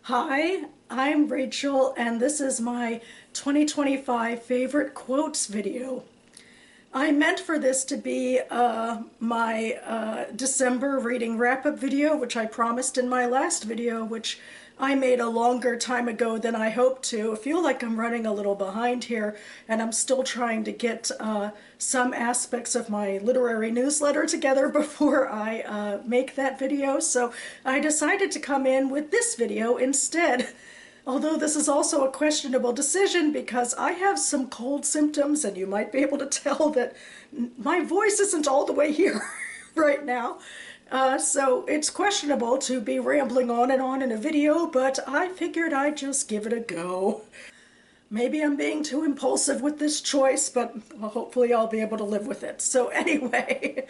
Hi, I'm Rachel, and this is my 2025 favorite quotes video. I meant for this to be my December reading wrap-up video, which I promised in my last video, which I made a longer time ago than I hoped to. I feel like I'm running a little behind here, and I'm still trying to get some aspects of my literary newsletter together before I make that video, so I decided to come in with this video instead. Although this is also a questionable decision because I have some cold symptoms, and you might be able to tell that my voice isn't all the way here right now. So it's questionable to be rambling on and on in a video, but I figured I'd just give it a go. Maybe I'm being too impulsive with this choice, but hopefully I'll be able to live with it. So anyway,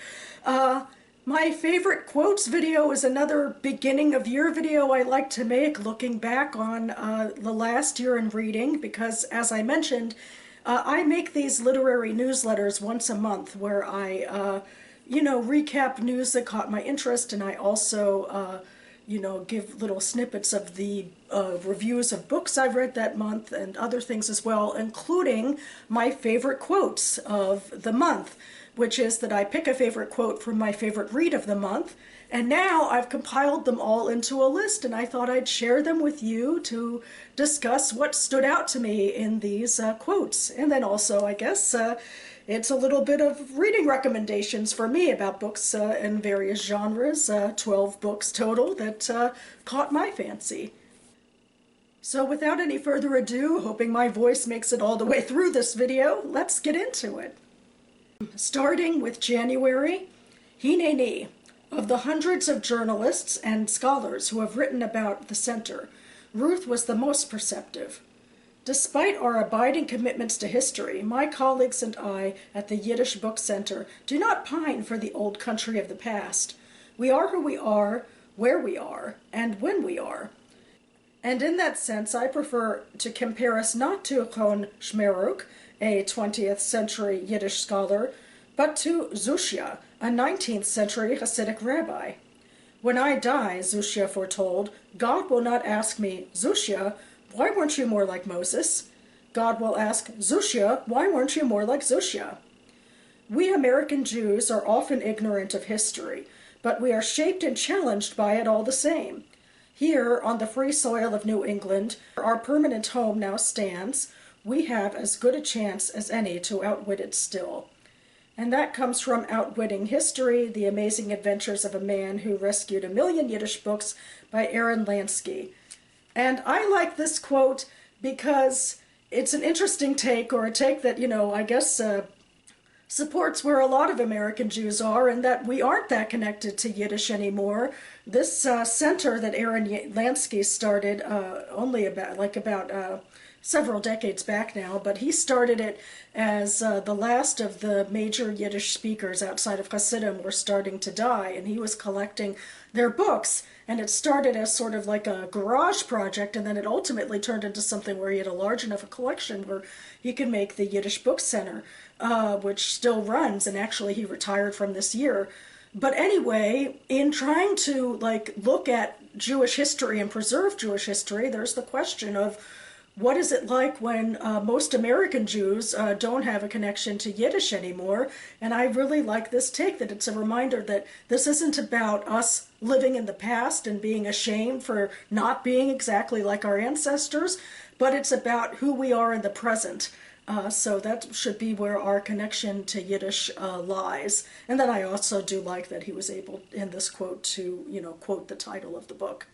my favorite quotes video is another beginning of year video I like to make, looking back on the last year in reading, because as I mentioned, I make these literary newsletters once a month where I, recap news that caught my interest, and I also, give little snippets of the reviews of books I've read that month and other things as well, including my favorite quotes of the month, which is that I pick a favorite quote from my favorite read of the month, and now I've compiled them all into a list, and I thought I'd share them with you to discuss what stood out to me in these quotes. And then also, I guess, it's a little bit of reading recommendations for me about books in various genres, 12 books total that caught my fancy. So without any further ado, hoping my voice makes it all the way through this video, let's get into it. Starting with January, Hineni. Of the hundreds of journalists and scholars who have written about the center, Ruth was the most perceptive. Despite our abiding commitments to history, my colleagues and I at the Yiddish Book Center do not pine for the old country of the past. We are who we are, where we are, and when we are. And in that sense, I prefer to compare us not to Ron Shmeruk, a 20th century Yiddish scholar, but to Zushya, a 19th century Hasidic rabbi. When I die, Zushya foretold, God will not ask me, Zushya, why weren't you more like Moses? God will ask, Zushya, why weren't you more like Zushya? We American Jews are often ignorant of history, but we are shaped and challenged by it all the same. Here, on the free soil of New England, where our permanent home now stands, we have as good a chance as any to outwit it still. And that comes from Outwitting History, The Amazing Adventures of a Man Who Rescued a Million Yiddish Books by Aaron Lansky. And I like this quote because it's an interesting take, or a take that, I guess supports where a lot of American Jews are, and that we aren't that connected to Yiddish anymore. This center that Aaron Lansky started only about several decades back now, but he started it as the last of the major Yiddish speakers outside of Hasidim were starting to die, and he was collecting their books. And it started as sort of like a garage project, and then it ultimately turned into something where he had a large enough a collection where he could make the Yiddish Book Center, which still runs, and actually he retired from this year. But anyway, in trying to look at Jewish history and preserve Jewish history, there's the question of what is it like when most American Jews don't have a connection to Yiddish anymore? And I really like this take, that it's a reminder that this isn't about us living in the past and being ashamed for not being exactly like our ancestors, but it's about who we are in the present. So that should be where our connection to Yiddish lies. And then I also do like that he was able, in this quote, to, quote the title of the book.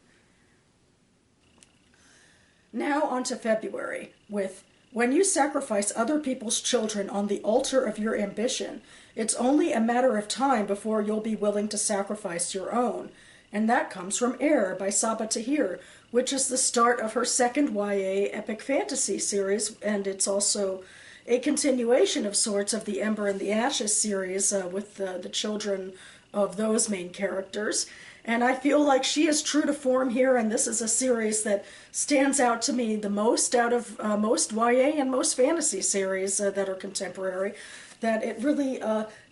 Now on to February, with, when you sacrifice other people's children on the altar of your ambition, it's only a matter of time before you'll be willing to sacrifice your own. And that comes from Air by Saba Tahir, which is the start of her second YA epic fantasy series, and it's also a continuation of sorts of the Ember and the Ashes series with the children of those main characters. And I feel like she is true to form here, and this is a series that stands out to me the most out of most YA and most fantasy series that are contemporary, that it really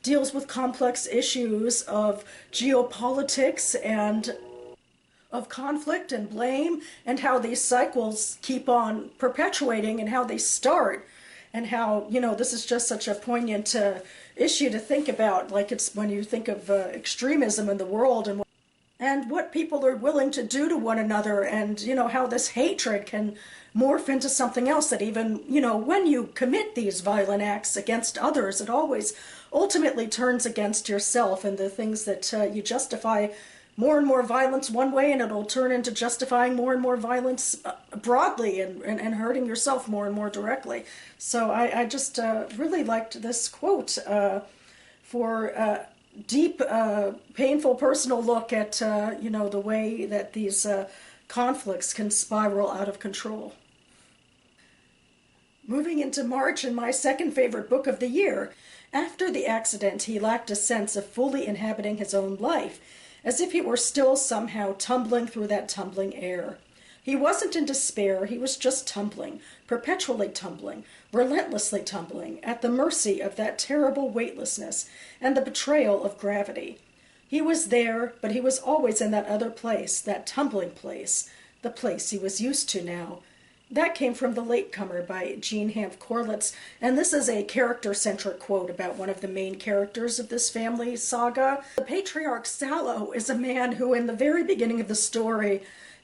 deals with complex issues of geopolitics and of conflict and blame, and how these cycles keep on perpetuating, and how they start, and how, this is just such a poignant issue to think about. Like, it's when you think of extremism in the world, and what people are willing to do to one another, and how this hatred can morph into something else, that even when you commit these violent acts against others, it always ultimately turns against yourself, and the things that you justify more and more violence one way, and it'll turn into justifying more and more violence broadly, and hurting yourself more and more directly. So I just really liked this quote for deep, painful, personal look at, the way that these conflicts can spiral out of control. Moving into March, and my second favorite book of the year. After the accident, he lacked a sense of fully inhabiting his own life, as if he were still somehow tumbling through that tumbling air. He wasn't in despair, he was just tumbling, perpetually tumbling, relentlessly tumbling, at the mercy of that terrible weightlessness and the betrayal of gravity. He was there, but he was always in that other place, that tumbling place, the place he was used to now. That came from The Latecomer by Jean Hanff Corlitz, and this is a character-centric quote about one of the main characters of this family saga. The patriarch Sallow is a man who, in the very beginning of the story,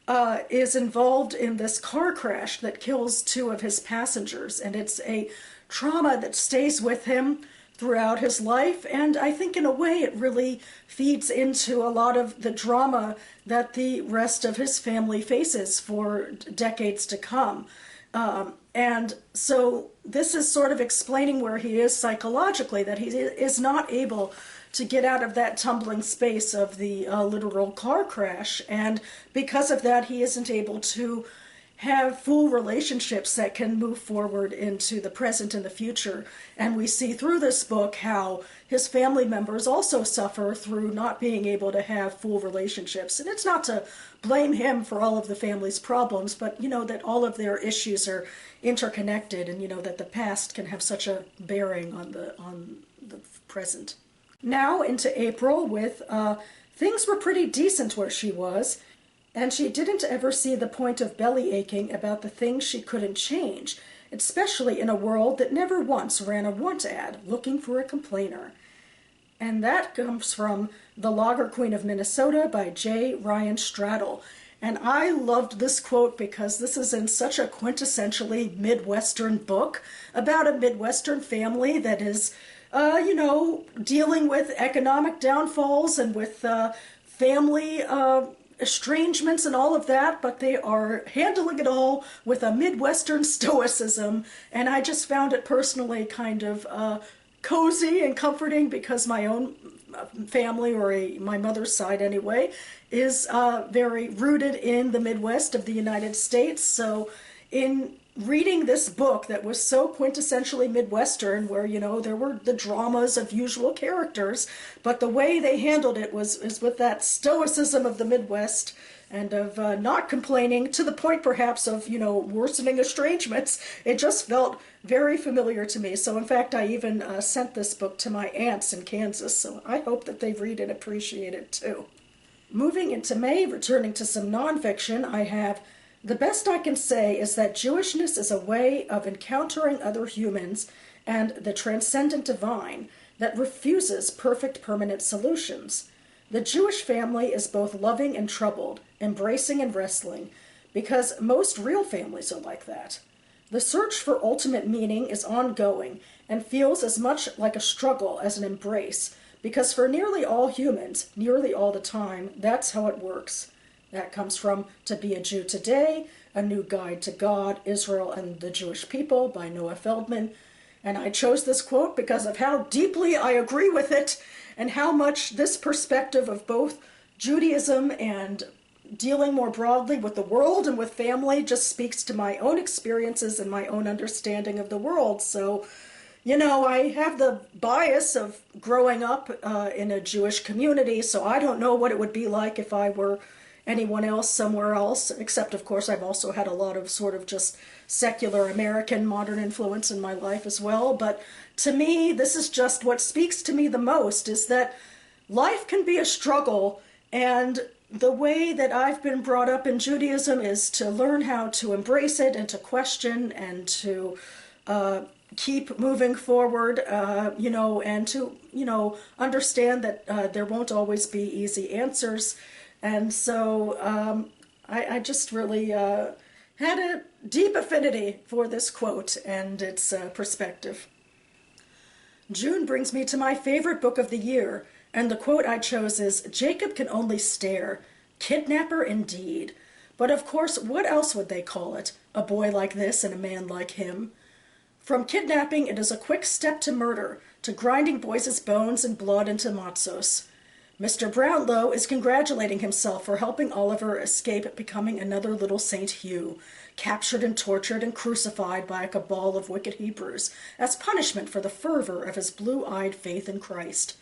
is involved in this car crash that kills two of his passengers, and it's a trauma that stays with him throughout his life, and I think in a way it really feeds into a lot of the drama that the rest of his family faces for decades to come. And so this is sort of explaining where he is psychologically, that he is not able to get out of that tumbling space of the literal car crash, and because of that he isn't able to have full relationships that can move forward into the present and the future. And we see through this book how his family members also suffer through not being able to have full relationships. And it's not to blame him for all of the family's problems, but that all of their issues are interconnected, and that the past can have such a bearing on the present. Now into April with things were pretty decent where she was, and she didn't ever see the point of belly aching about the things she couldn't change, especially in a world that never once ran a want ad looking for a complainer. And that comes from The Lager Queen of Minnesota by J. Ryan Straddle. And I loved this quote because this is in such a quintessentially Midwestern book about a Midwestern family that is, dealing with economic downfalls and with family estrangements and all of that, but they are handling it all with a Midwestern stoicism, and I just found it personally kind of cozy and comforting, because my own family, or my mother's side anyway, is very rooted in the Midwest of the United States. So in reading this book that was so quintessentially Midwestern, where there were the dramas of usual characters, but the way they handled it is with that stoicism of the Midwest, and of not complaining to the point perhaps of worsening estrangements. It just felt very familiar to me. So in fact I even sent this book to my aunts in Kansas, so I hope that they read and appreciate it too. Moving into May, returning to some nonfiction, I have The Best I Can Say Is That Jewishness is a Way of Encountering Other Humans and the Transcendent Divine that Refuses Perfect Permanent Solutions. The Jewish family is both loving and troubled, embracing and wrestling, because most real families are like that. The search for ultimate meaning is ongoing and feels as much like a struggle as an embrace, because for nearly all humans, nearly all the time, that's how it works. That comes from To Be a Jew Today, A New Guide to God, Israel, and the Jewish People by Noah Feldman. And I chose this quote because of how deeply I agree with it, and how much this perspective of both Judaism and dealing more broadly with the world and with family just speaks to my own experiences and my own understanding of the world. So, I have the bias of growing up in a Jewish community, so I don't know what it would be like if I were anyone else somewhere else, except of course I've also had a lot of sort of just secular American modern influence in my life as well. But to me, this is just what speaks to me the most, is that life can be a struggle, and the way that I've been brought up in Judaism is to learn how to embrace it and to question and to keep moving forward, and to, understand that there won't always be easy answers. And so I just really had a deep affinity for this quote and its perspective. June brings me to my favorite book of the year, and the quote I chose is, "Jacob can only stare. Kidnapper indeed. But of course, what else would they call it? A boy like this and a man like him. From kidnapping, it is a quick step to murder, to grinding boys' bones and blood into matzos. Mr. Brownlow is congratulating himself for helping Oliver escape becoming another little St. Hugh, captured and tortured and crucified by a cabal of wicked Hebrews, as punishment for the fervor of his blue-eyed faith in Christ.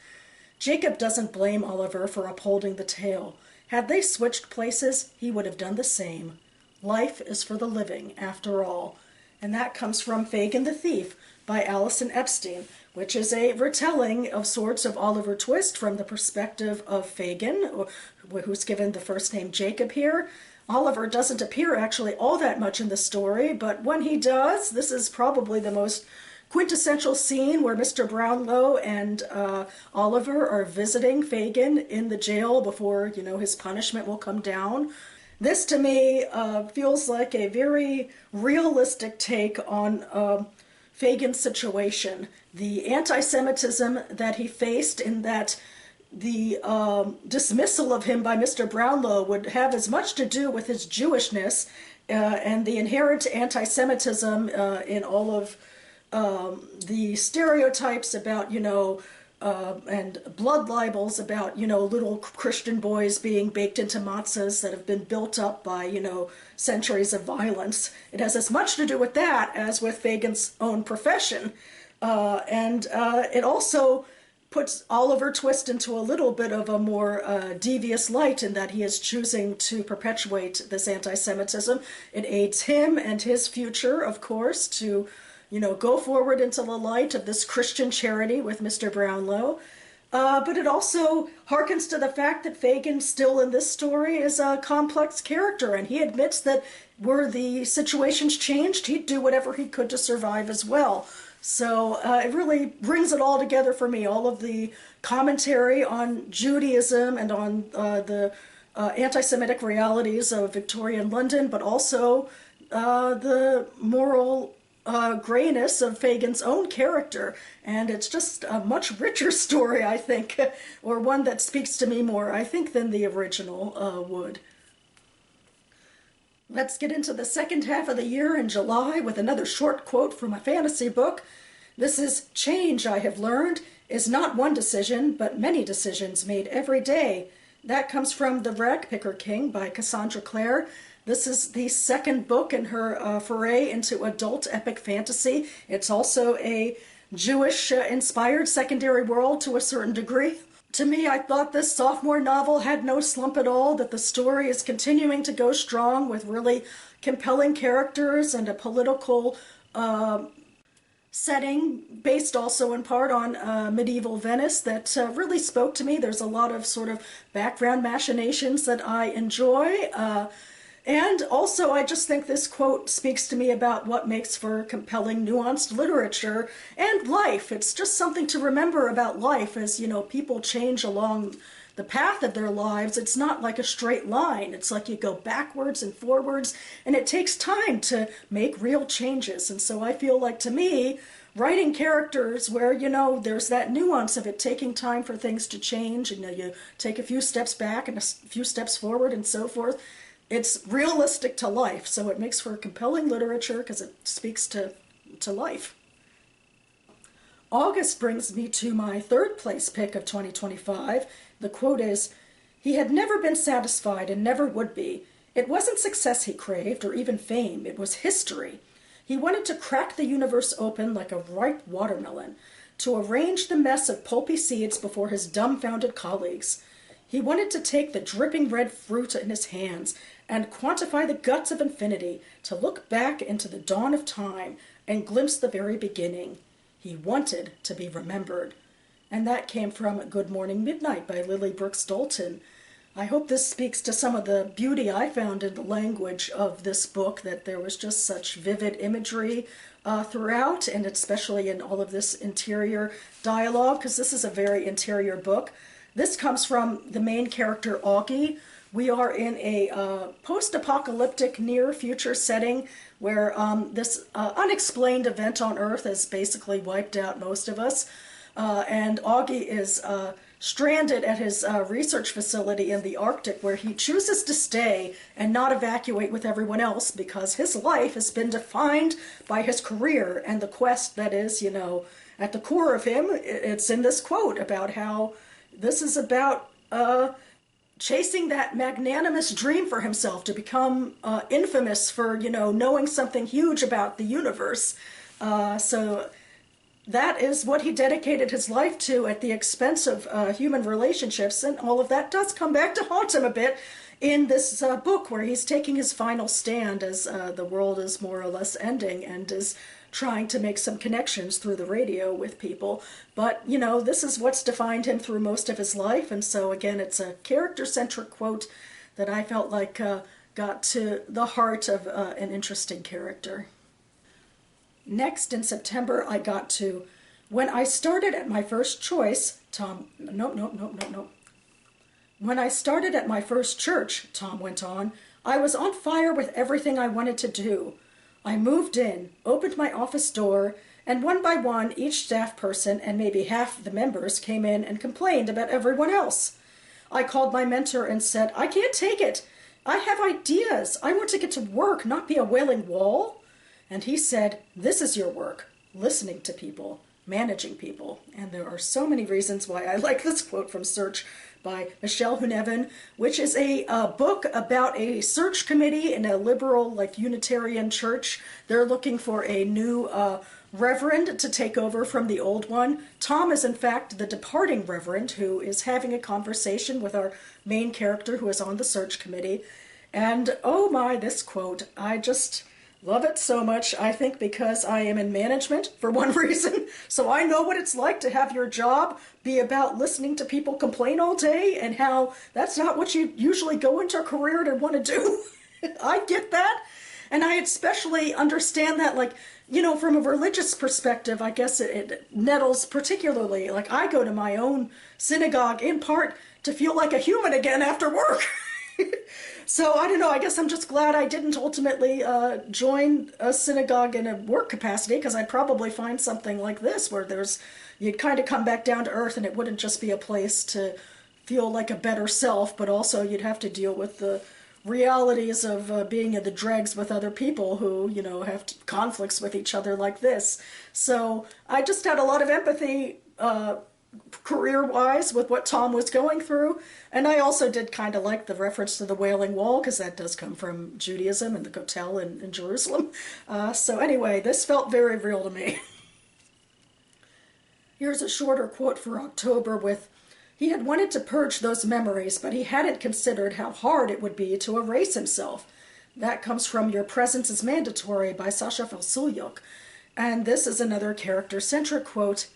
Jacob doesn't blame Oliver for upholding the tale. Had they switched places, he would have done the same. Life is for the living, after all." And that comes from Fagin the Thief by Alison Epstein, which is a retelling of sorts of Oliver Twist from the perspective of Fagin, who's given the first name Jacob here. Oliver doesn't appear actually all that much in the story, but when he does, this is probably the most quintessential scene where Mr. Brownlow and Oliver are visiting Fagin in the jail before, his punishment will come down. This, to me, feels like a very realistic take on Fagin's situation. The anti-Semitism that he faced, in that the dismissal of him by Mr. Brownlow would have as much to do with his Jewishness and the inherent anti-Semitism in all of the stereotypes about, and blood libels about, little Christian boys being baked into matzahs that have been built up by, centuries of violence. It has as much to do with that as with Fagin's own profession. And it also puts Oliver Twist into a little bit of a more devious light, in that he is choosing to perpetuate this anti-Semitism. It aids him and his future, of course, to go forward into the light of this Christian charity with Mr. Brownlow. But it also harkens to the fact that Fagin, still in this story, is a complex character, and he admits that were the situations changed, he'd do whatever he could to survive as well. So it really brings it all together for me, all of the commentary on Judaism and on the anti-Semitic realities of Victorian London, but also the moral grayness of Fagin's own character. And it's just a much richer story, I think, or one that speaks to me more, I think, than the original would. Let's get into the second half of the year in July with another short quote from a fantasy book. This is, "Change, I have learned, is not one decision, but many decisions made every day." That comes from The Ragpicker King by Cassandra Clare. This is the second book in her foray into adult epic fantasy. It's also a Jewish-inspired secondary world to a certain degree. To me, I thought this sophomore novel had no slump at all, that the story is continuing to go strong with really compelling characters and a political setting based also in part on medieval Venice that really spoke to me. There's a lot of sort of background machinations that I enjoy. And also, I just think this quote speaks to me about what makes for compelling, nuanced literature and life. It's just something to remember about life as, people change along the path of their lives. It's not like a straight line. It's like you go backwards and forwards, and it takes time to make real changes. And so I feel like, to me, writing characters where, there's that nuance of it taking time for things to change, and you take a few steps back and a few steps forward and so forth. It's realistic to life, so it makes for compelling literature because it speaks to life. August brings me to my third place pick of 2025. The quote is, "He had never been satisfied and never would be. It wasn't success he craved, or even fame, it was history. He wanted to crack the universe open like a ripe watermelon, to arrange the mess of pulpy seeds before his dumbfounded colleagues. He wanted to take the dripping red fruit in his hands and quantify the guts of infinity, to look back into the dawn of time and glimpse the very beginning. He wanted to be remembered." And that came from Good Morning Midnight by Lily Brooks Dalton. I hope this speaks to some of the beauty I found in the language of this book, that there was just such vivid imagery throughout, and especially in all of this interior dialogue, because this is a very interior book. This comes from the main character, Augie. We are in a post-apocalyptic near-future setting where this unexplained event on Earth has basically wiped out most of us. And Augie is stranded at his research facility in the Arctic, where he chooses to stay and not evacuate with everyone else because his life has been defined by his career and the quest that is, you know, at the core of him. It's in this quote about how this is about chasing that magnanimous dream for himself to become infamous for, you know, knowing something huge about the universe. So that is what he dedicated his life to at the expense of human relationships, and all of that does come back to haunt him a bit in this book, where he's taking his final stand as the world is more or less ending and is trying to make some connections through the radio with people. But, you know, this is what's defined him through most of his life, and so again, it's a character-centric quote that I felt like got to the heart of an interesting character. Next, in September, I got to, when I started at my first choice, Tom, no. When I started at my first church, Tom went on, I was on fire with everything I wanted to do. I moved in, opened my office door, and one by one, each staff person and maybe half the members came in and complained about everyone else. I called my mentor and said, I can't take it. I have ideas. I want to get to work, not be a wailing wall. And he said, this is your work, listening to people, managing people. And there are so many reasons why I like this quote from Search by Michelle Hunevan, which is a book about a search committee in a liberal, like, Unitarian church. They're looking for a new reverend to take over from the old one. Tom is, in fact, the departing reverend who is having a conversation with our main character who is on the search committee. And oh my, this quote, I just love it so much. I think because I am in management, for one reason, so I know what it's like to have your job be about listening to people complain all day, and how that's not what you usually go into a career to want to do. I get that, and I especially understand that, like, you know, from a religious perspective, I guess it nettles particularly. Like, I go to my own synagogue in part to feel like a human again after work. So, I don't know, I guess I'm just glad I didn't ultimately join a synagogue in a work capacity, because I'd probably find something like this, where you'd kind of come back down to earth, and it wouldn't just be a place to feel like a better self, but also you'd have to deal with the realities of being in the dregs with other people who, you know, have conflicts with each other like this. So, I just had a lot of empathy career-wise with what Tom was going through, and I also did kind of like the reference to the Wailing Wall, because that does come from Judaism and the Kotel in Jerusalem. So anyway, this felt very real to me. Here's a shorter quote for October with, he had wanted to purge those memories, but he hadn't considered how hard it would be to erase himself. That comes from Your Presence is Mandatory by Sasha Falsulyuk. And this is another character-centric quote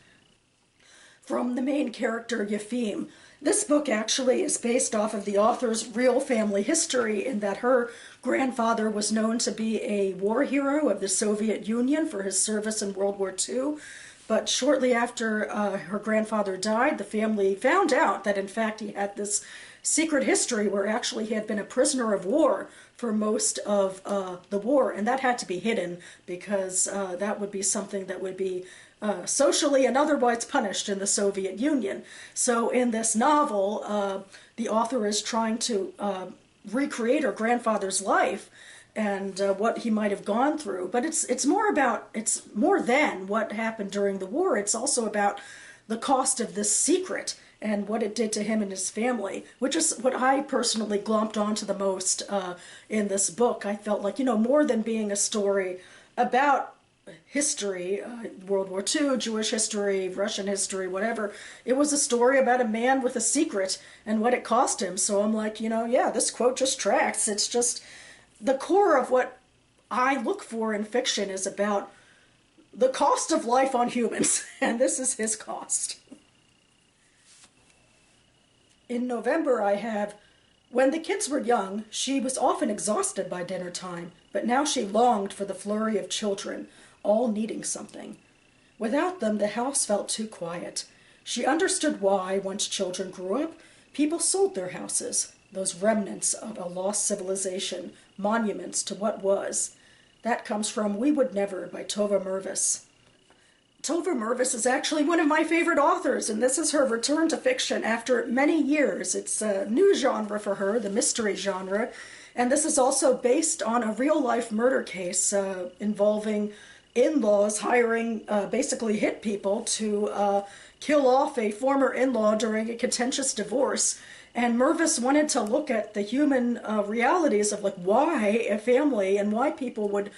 from the main character, Yefim. This book actually is based off of the author's real family history, in that her grandfather was known to be a war hero of the Soviet Union for his service in World War II. But shortly after her grandfather died, the family found out that, in fact, he had this secret history where actually he had been a prisoner of war for most of the war, and that had to be hidden, because that would be something that would be socially and otherwise punished in the Soviet Union. So in this novel, the author is trying to recreate her grandfather's life and what he might have gone through. But it's more than what happened during the war. It's also about the cost of this secret and what it did to him and his family, which is what I personally glomped onto the most in this book. I felt like, you know, more than being a story about history, World War II, Jewish history, Russian history, whatever, it was a story about a man with a secret and what it cost him. So I'm like, you know, yeah, this quote just tracks. It's just the core of what I look for in fiction is about the cost of life on humans, and this is his cost. In November, I have When the kids were young, she was often exhausted by dinner time, but now she longed for the flurry of children, all needing something. Without them, the house felt too quiet. She understood why, once children grew up, people sold their houses, those remnants of a lost civilization, monuments to what was. That comes from We Would Never by Tova Mervis. Tova Mervis is actually one of my favorite authors, and this is her return to fiction after many years. It's a new genre for her, the mystery genre, and this is also based on a real-life murder case involving in-laws hiring basically hit people to kill off a former in-law during a contentious divorce. And Mervis wanted to look at the human realities of like why a family and why people would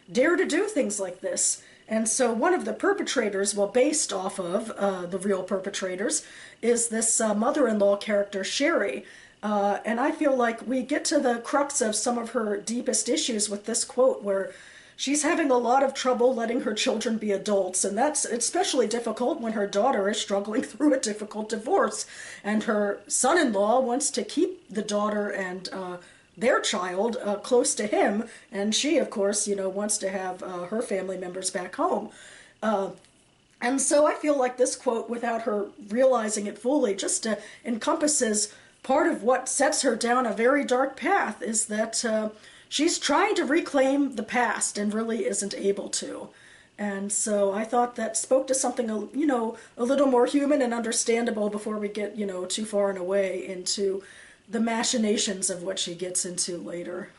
dare to do things like this. And so one of the perpetrators, well, based off of the real perpetrators, is this mother-in-law character, Sherry. And I feel like we get to the crux of some of her deepest issues with this quote where she's having a lot of trouble letting her children be adults, and that's especially difficult when her daughter is struggling through a difficult divorce, and her son-in-law wants to keep the daughter and their child close to him, and she, of course, wants to have her family members back home. And so I feel like this quote, without her realizing it fully, just encompasses part of what sets her down a very dark path, is that she's trying to reclaim the past and really isn't able to. And so I thought that spoke to something, a little more human and understandable before we get, too far and away into the machinations of what she gets into later.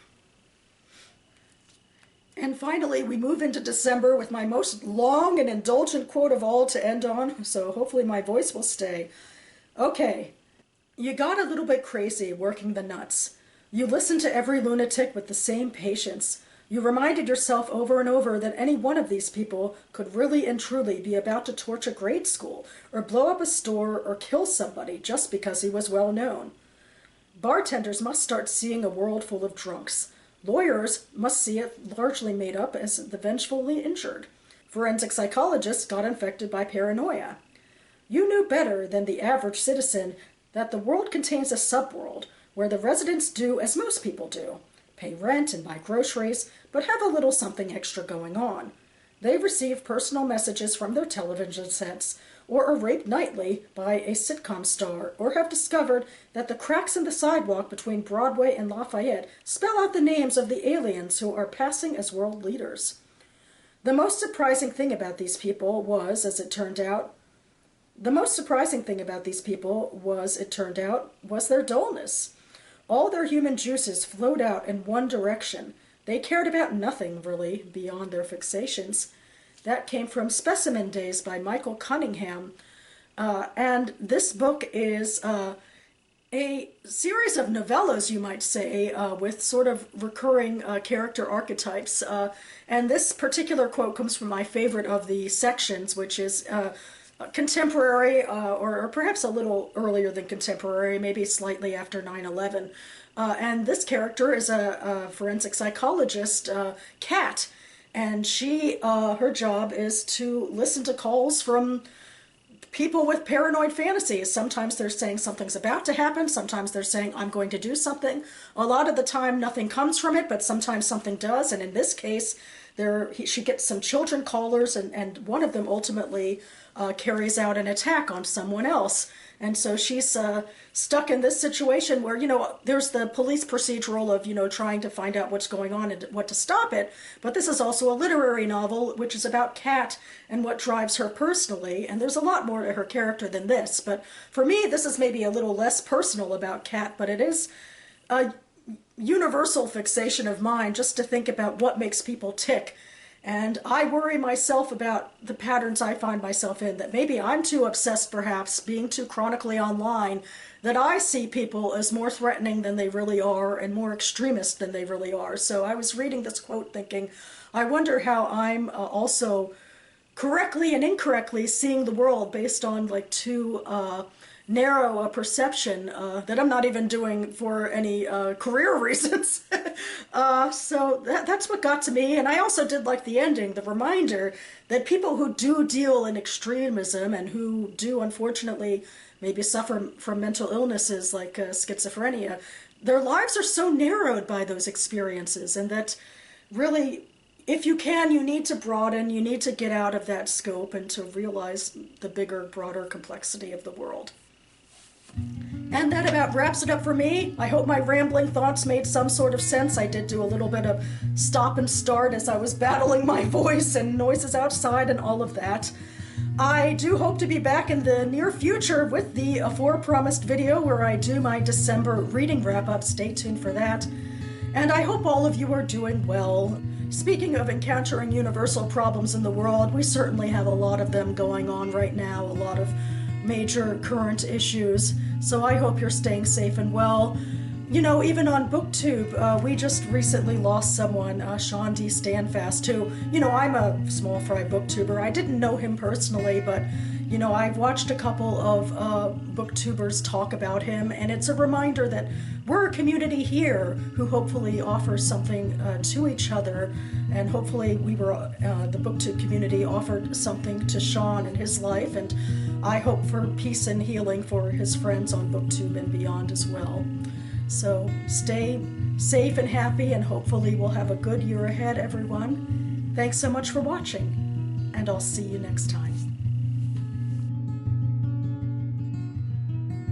And finally, we move into December with my most long and indulgent quote of all to end on, so hopefully my voice will stay. Okay, you got a little bit crazy working the nuts. You listened to every lunatic with the same patience. You reminded yourself over and over that any one of these people could really and truly be about to torch a grade school, or blow up a store, or kill somebody just because he was well known. Bartenders must start seeing a world full of drunks. Lawyers must see it largely made up as the vengefully injured. Forensic psychologists got infected by paranoia. You knew better than the average citizen that the world contains a subworld where the residents do as most people do, pay rent and buy groceries, but have a little something extra going on. They receive personal messages from their television sets, or are raped nightly by a sitcom star, or have discovered that the cracks in the sidewalk between Broadway and Lafayette spell out the names of the aliens who are passing as world leaders. The most surprising thing about these people was, it turned out, was their dullness. All their human juices flowed out in one direction. They cared about nothing, really, beyond their fixations. That came from Specimen Days by Michael Cunningham. And this book is a series of novellas, you might say, with sort of recurring character archetypes. And this particular quote comes from my favorite of the sections, which is contemporary, or perhaps a little earlier than contemporary, maybe slightly after 9/11. And this character is a forensic psychologist, Kat, and her job is to listen to calls from people with paranoid fantasies. Sometimes they're saying something's about to happen, sometimes they're saying I'm going to do something. A lot of the time nothing comes from it, but sometimes something does, and in this case she gets some children callers, and one of them ultimately carries out an attack on someone else. And so she's stuck in this situation where, there's the police procedural of, trying to find out what's going on and what to stop it. But this is also a literary novel, which is about Kat and what drives her personally. And there's a lot more to her character than this. But for me, this is maybe a little less personal about Kat, but it is a universal fixation of mine just to think about what makes people tick. And I worry myself about the patterns I find myself in, that maybe I'm too obsessed, perhaps, being too chronically online, that I see people as more threatening than they really are and more extremist than they really are. So I was reading this quote thinking, I wonder how I'm also correctly and incorrectly seeing the world based on like too narrow a perception that I'm not even doing for any career reasons. So that's what got to me. And I also did like the ending, the reminder that people who do deal in extremism and who do unfortunately maybe suffer from mental illnesses like schizophrenia their lives are so narrowed by those experiences, and that really, if you can, you need to broaden, you need to get out of that scope and to realize the bigger, broader complexity of the world. And that about wraps it up for me. I hope my rambling thoughts made some sort of sense. I did do a little bit of stop and start as I was battling my voice and noises outside and all of that. I do hope to be back in the near future with the aforepromised video where I do my December reading wrap-up. Stay tuned for that. And I hope all of you are doing well. Speaking of encountering universal problems in the world, we certainly have a lot of them going on right now, a lot of major current issues. So I hope you're staying safe and well. You know, even on BookTube, we just recently lost someone, Sean D. Standfast, who, you know, I'm a small fry booktuber. I didn't know him personally, but, you know, I've watched a couple of booktubers talk about him, and it's a reminder that we're a community here who hopefully offers something to each other, and hopefully the BookTube community offered something to Sean in his life, and I hope for peace and healing for his friends on BookTube and beyond as well. So stay safe and happy, and hopefully we'll have a good year ahead, everyone. Thanks so much for watching, and I'll see you next time.